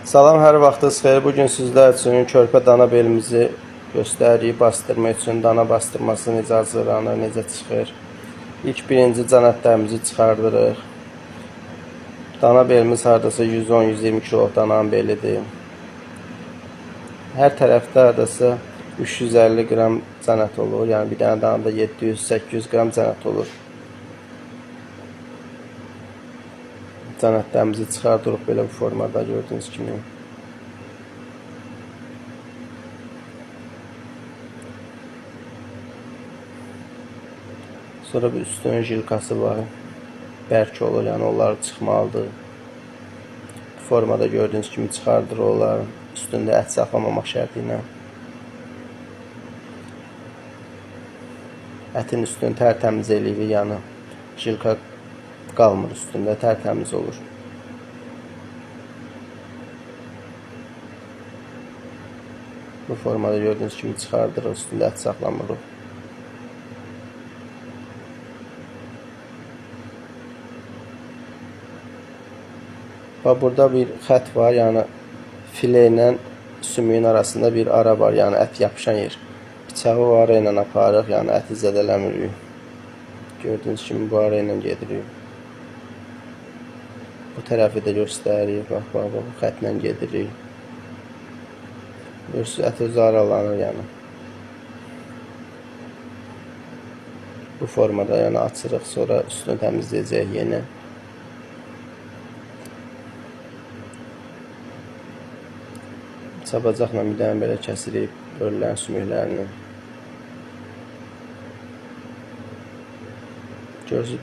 Salam, hər vaxtınız xeyir. Bugün sizlər üçün körpə dana belimizi göstəririk. Bastırma üçün dana bastırması necə hazırlanır, necə çıxır. İlk birinci canətlərimizi çıxardırıq. Dana belimiz hardasa 110-120 kilo dananın belidir. Hər tərəfdə hardasa 350 qram canət olur. Yəni bir dənə danada 700-800 qram canət olur. Canətlərimizi çıxardırıq belə bu formada gördüyünüz kimi. Sonra bir üstünün jilkası var. Bərk olur, yəni onlar çıxmalıdır. Bu formada gördüyünüz kimi çıxardırıq onları. Üstündə ət saxlamamaq şərti ilə. Ətin üstünü tərtəmiz eləyirik, yəni jilka qalmır üstündə, tərtəmiz olur. Bu formada gördüyünüz kimi çıxardırıq, üstündə ət saxlamırıq. Və burada bir xət var, yəni filə ilə sümüyün arasında bir ara var, yəni ət yapışan yer. Bıçağı bu ara ilə aparırıq, yəni əti zədələmirik. Gördüyünüz kimi bu ara ilə gedirik. Bu tərəfi də göstəririk, bax, bu xətlə gedirik. Görürsünüz, ət özü aralanır, yəni. Bu formada, yəni açırıq, sonra üstünü təmizləyəcək yenə. Çapacaqla bir dənə belə kəsirik, bölünən sümüklərini. Görürsünüz,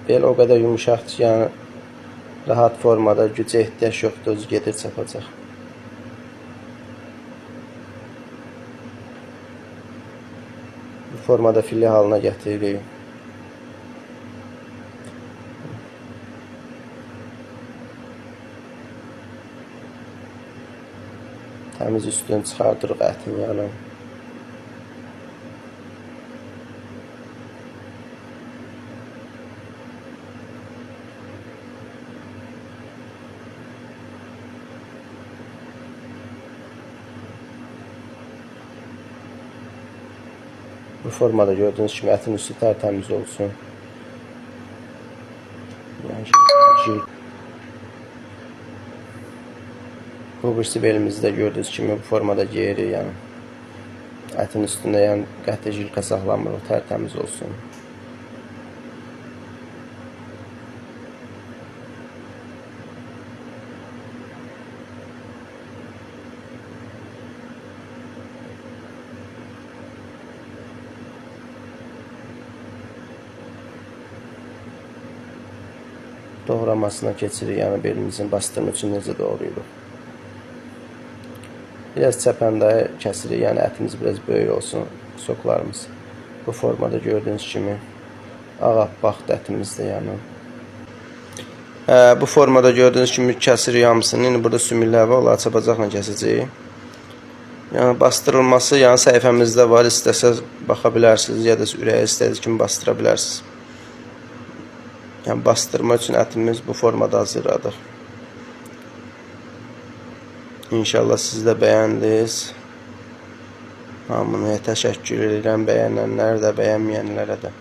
bel o qədər yumuşaqdır ki, yəni rahat formada, gücə ehtiyac yoxdur, özü gedir çapacaq. Bu formada filə halına gətiririk. Təmiz üstünü çıxardırıq ətin yanı. Bu formada gördüyünüz kimi ətin üstü tərtəmiz olsun. Bu birisi belimizdə gördüyünüz kimi bu formada giyirik, yəni ətin üstündə yəni qəti jilka saxlamırıq, tərtəmiz olsun. Doğramasına keçirik, yəni belimizin bastırma üçün necə doğrayırıq. Biraz çəpəndayı kəsirik, yəni ətimiz biraz böyük olsun, soklarımız. Bu formada gördüyünüz kimi ağappaqdır ətimizdə, yəni. Bu formada gördüyünüz kimi kəsirik hamısını. İndi burada sümüklər var, onları çapacaqla kəsəcəyik. Yəni bastırılması, yəni səhifəmizdə var, istəsəz baxa bilərsiniz, ya da ürəyə istədiyiniz kimi bastıra bilərsiniz. Yəni bastırma üçün ətimiz bu formada hazırladıq. İnşallah siz də bəyəndiniz. Hamıya təşəkkür edirəm, bəyənənlərə də, bəyənməyənlərə də.